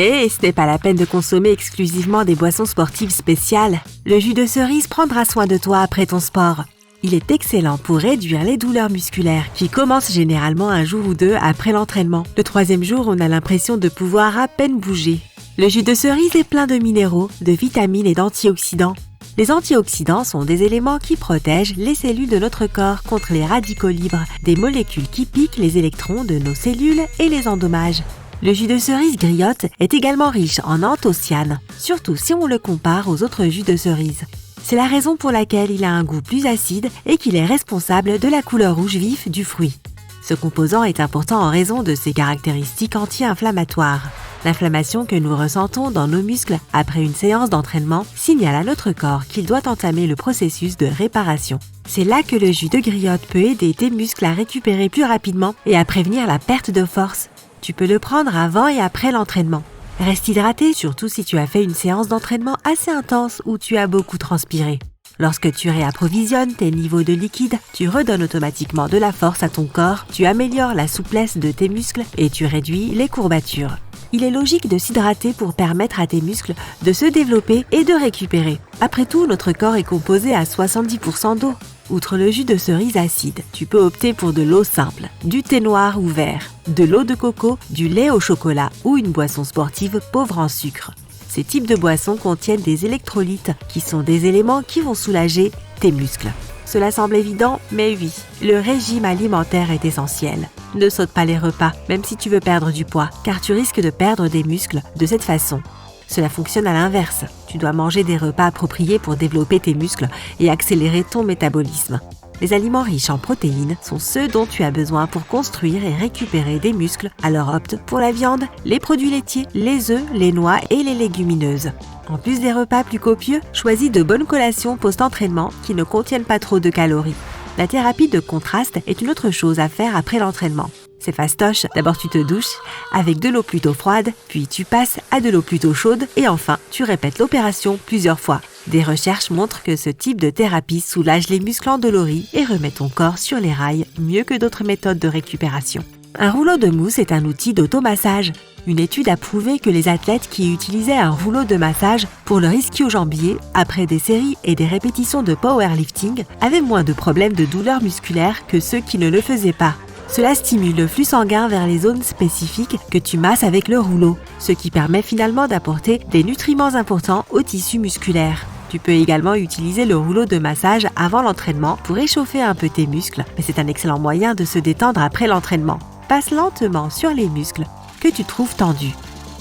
Et ce n'est pas la peine de consommer exclusivement des boissons sportives spéciales. Le jus de cerise prendra soin de toi après ton sport. Il est excellent pour réduire les douleurs musculaires qui commencent généralement un jour ou deux après l'entraînement. Le 3e jour, on a l'impression de pouvoir à peine bouger. Le jus de cerise est plein de minéraux, de vitamines et d'antioxydants. Les antioxydants sont des éléments qui protègent les cellules de notre corps contre les radicaux libres, des molécules qui piquent les électrons de nos cellules et les endommagent. Le jus de cerise griotte est également riche en anthocyanes, surtout si on le compare aux autres jus de cerise. C'est la raison pour laquelle il a un goût plus acide et qu'il est responsable de la couleur rouge vif du fruit. Ce composant est important en raison de ses caractéristiques anti-inflammatoires. L'inflammation que nous ressentons dans nos muscles après une séance d'entraînement signale à notre corps qu'il doit entamer le processus de réparation. C'est là que le jus de griotte peut aider tes muscles à récupérer plus rapidement et à prévenir la perte de force. Tu peux le prendre avant et après l'entraînement. Reste hydraté, surtout si tu as fait une séance d'entraînement assez intense où tu as beaucoup transpiré. Lorsque tu réapprovisionnes tes niveaux de liquide, tu redonnes automatiquement de la force à ton corps, tu améliores la souplesse de tes muscles et tu réduis les courbatures. Il est logique de s'hydrater pour permettre à tes muscles de se développer et de récupérer. Après tout, notre corps est composé à 70% d'eau. Outre le jus de cerise acide, tu peux opter pour de l'eau simple, du thé noir ou vert, de l'eau de coco, du lait au chocolat ou une boisson sportive pauvre en sucre. Ces types de boissons contiennent des électrolytes qui sont des éléments qui vont soulager tes muscles. Cela semble évident, mais oui, le régime alimentaire est essentiel. Ne saute pas les repas, même si tu veux perdre du poids, car tu risques de perdre des muscles de cette façon. Cela fonctionne à l'inverse. Tu dois manger des repas appropriés pour développer tes muscles et accélérer ton métabolisme. Les aliments riches en protéines sont ceux dont tu as besoin pour construire et récupérer des muscles, alors opte pour la viande, les produits laitiers, les œufs, les noix et les légumineuses. En plus des repas plus copieux, choisis de bonnes collations post-entraînement qui ne contiennent pas trop de calories. La thérapie de contraste est une autre chose à faire après l'entraînement. C'est fastoche, d'abord tu te douches avec de l'eau plutôt froide, puis tu passes à de l'eau plutôt chaude et enfin tu répètes l'opération plusieurs fois. Des recherches montrent que ce type de thérapie soulage les muscles endoloris et remet ton corps sur les rails mieux que d'autres méthodes de récupération. Un rouleau de mousse est un outil d'automassage. Une étude a prouvé que les athlètes qui utilisaient un rouleau de massage pour leur ischio-jambier après des séries et des répétitions de powerlifting avaient moins de problèmes de douleurs musculaires que ceux qui ne le faisaient pas. Cela stimule le flux sanguin vers les zones spécifiques que tu masses avec le rouleau, ce qui permet finalement d'apporter des nutriments importants au tissu musculaire. Tu peux également utiliser le rouleau de massage avant l'entraînement pour échauffer un peu tes muscles, mais c'est un excellent moyen de se détendre après l'entraînement. Passe lentement sur les muscles que tu trouves tendus.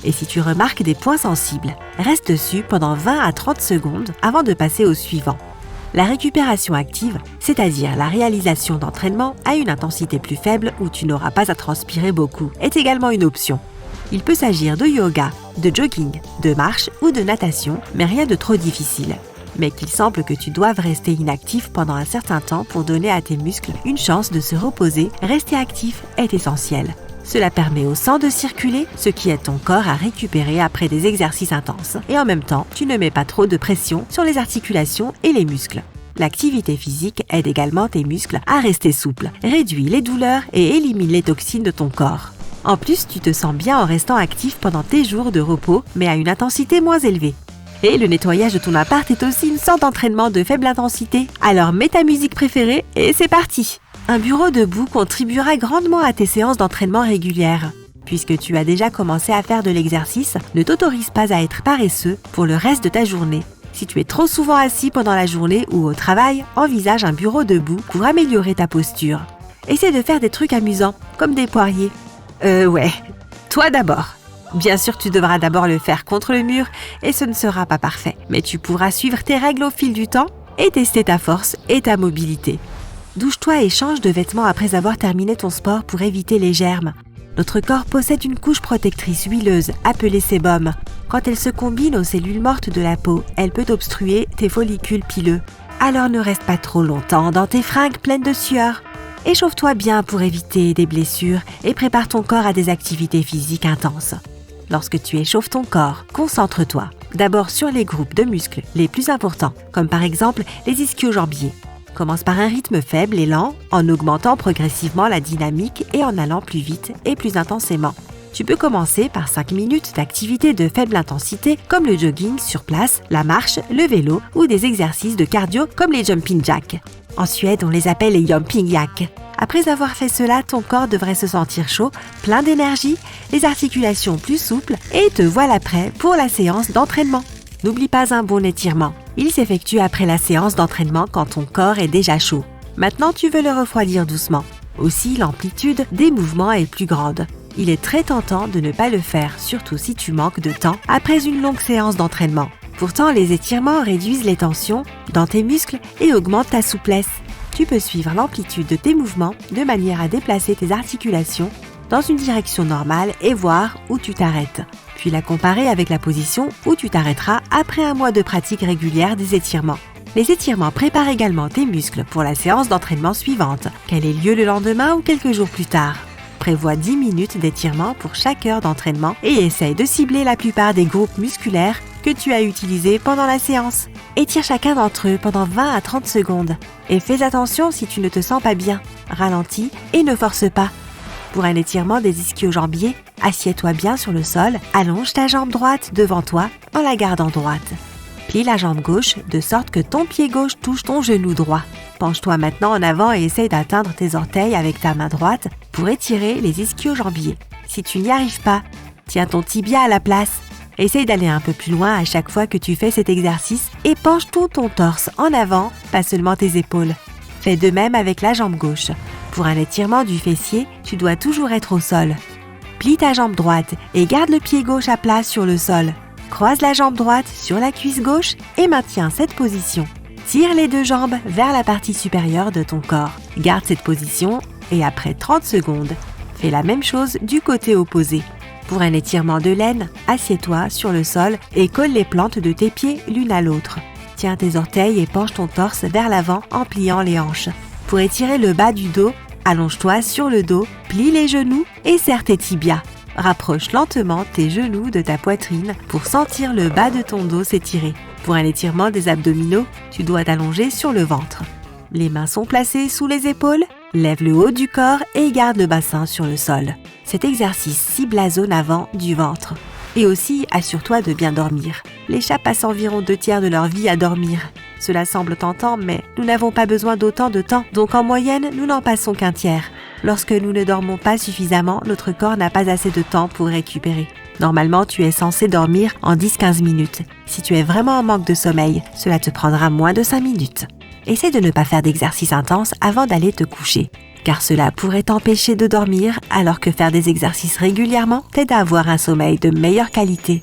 Et si tu remarques des points sensibles, reste dessus pendant 20 à 30 secondes avant de passer au suivant. La récupération active, c'est-à-dire la réalisation d'entraînements à une intensité plus faible où tu n'auras pas à transpirer beaucoup, est également une option. Il peut s'agir de yoga, de jogging, de marche ou de natation, mais rien de trop difficile. Mais qu'il semble que tu doives rester inactif pendant un certain temps pour donner à tes muscles une chance de se reposer, rester actif est essentiel. Cela permet au sang de circuler, ce qui aide ton corps à récupérer après des exercices intenses. Et en même temps, tu ne mets pas trop de pression sur les articulations et les muscles. L'activité physique aide également tes muscles à rester souples, réduit les douleurs et élimine les toxines de ton corps. En plus, tu te sens bien en restant actif pendant tes jours de repos, mais à une intensité moins élevée. Et le nettoyage de ton appart est aussi une sorte d'entraînement de faible intensité. Alors mets ta musique préférée et c'est parti! Un bureau debout contribuera grandement à tes séances d'entraînement régulières. Puisque tu as déjà commencé à faire de l'exercice, ne t'autorise pas à être paresseux pour le reste de ta journée. Si tu es trop souvent assis pendant la journée ou au travail, envisage un bureau debout pour améliorer ta posture. Essaie de faire des trucs amusants, comme des poiriers. Ouais, toi d'abord. Bien sûr, tu devras d'abord le faire contre le mur et ce ne sera pas parfait. Mais tu pourras suivre tes règles au fil du temps et tester ta force et ta mobilité. Douche-toi et change de vêtements après avoir terminé ton sport pour éviter les germes. Notre corps possède une couche protectrice huileuse appelée sébum. Quand elle se combine aux cellules mortes de la peau, elle peut obstruer tes follicules pileux. Alors ne reste pas trop longtemps dans tes fringues pleines de sueur. Échauffe-toi bien pour éviter des blessures et prépare ton corps à des activités physiques intenses. Lorsque tu échauffes ton corps, concentre-toi d'abord sur les groupes de muscles les plus importants, comme par exemple les ischio-jambiers. Commence par un rythme faible et lent, en augmentant progressivement la dynamique et en allant plus vite et plus intensément. Tu peux commencer par 5 minutes d'activité de faible intensité comme le jogging sur place, la marche, le vélo ou des exercices de cardio comme les jumping jacks. En Suède, on les appelle les jumping jacks. Après avoir fait cela, ton corps devrait se sentir chaud, plein d'énergie, les articulations plus souples et te voilà prêt pour la séance d'entraînement. N'oublie pas un bon étirement. Il s'effectue après la séance d'entraînement quand ton corps est déjà chaud. Maintenant, tu veux le refroidir doucement. Aussi, l'amplitude des mouvements est plus grande. Il est très tentant de ne pas le faire, surtout si tu manques de temps après une longue séance d'entraînement. Pourtant, les étirements réduisent les tensions dans tes muscles et augmentent ta souplesse. Tu peux suivre l'amplitude de tes mouvements de manière à déplacer tes articulations dans une direction normale et voir où tu t'arrêtes. Puis la comparer avec la position où tu t'arrêteras après un mois de pratique régulière des étirements. Les étirements préparent également tes muscles pour la séance d'entraînement suivante, qu'elle ait lieu le lendemain ou quelques jours plus tard. Prévois 10 minutes d'étirement pour chaque heure d'entraînement et essaye de cibler la plupart des groupes musculaires que tu as utilisés pendant la séance. Étire chacun d'entre eux pendant 20 à 30 secondes et fais attention si tu ne te sens pas bien. Ralentis et ne force pas. Pour un étirement des ischio-jambiers, assieds-toi bien sur le sol, allonge ta jambe droite devant toi en la gardant droite. Plie la jambe gauche de sorte que ton pied gauche touche ton genou droit. Penche-toi maintenant en avant et essaye d'atteindre tes orteils avec ta main droite pour étirer les ischio-jambiers. Si tu n'y arrives pas, tiens ton tibia à la place. Essaye d'aller un peu plus loin à chaque fois que tu fais cet exercice et penche tout ton torse en avant, pas seulement tes épaules. Fais de même avec la jambe gauche. Pour un étirement du fessier, tu dois toujours être au sol. Plie ta jambe droite et garde le pied gauche à plat sur le sol. Croise la jambe droite sur la cuisse gauche et maintiens cette position. Tire les deux jambes vers la partie supérieure de ton corps. Garde cette position et après 30 secondes, fais la même chose du côté opposé. Pour un étirement de l'aine, assieds-toi sur le sol et colle les plantes de tes pieds l'une à l'autre. Tiens tes orteils et penche ton torse vers l'avant en pliant les hanches. Pour étirer le bas du dos, allonge-toi sur le dos, plie les genoux et serre tes tibias. Rapproche lentement tes genoux de ta poitrine pour sentir le bas de ton dos s'étirer. Pour un étirement des abdominaux, tu dois t'allonger sur le ventre. Les mains sont placées sous les épaules, lève le haut du corps et garde le bassin sur le sol. Cet exercice cible la zone avant du ventre. Et aussi, assure-toi de bien dormir. Les chats passent environ 2/3 de leur vie à dormir. Cela semble tentant, mais nous n'avons pas besoin d'autant de temps, donc en moyenne, nous n'en passons qu'un tiers. Lorsque nous ne dormons pas suffisamment, notre corps n'a pas assez de temps pour récupérer. Normalement, tu es censé dormir en 10-15 minutes. Si tu es vraiment en manque de sommeil, cela te prendra moins de 5 minutes. Essaie de ne pas faire d'exercice intense avant d'aller te coucher, car cela pourrait t'empêcher de dormir, alors que faire des exercices régulièrement t'aide à avoir un sommeil de meilleure qualité.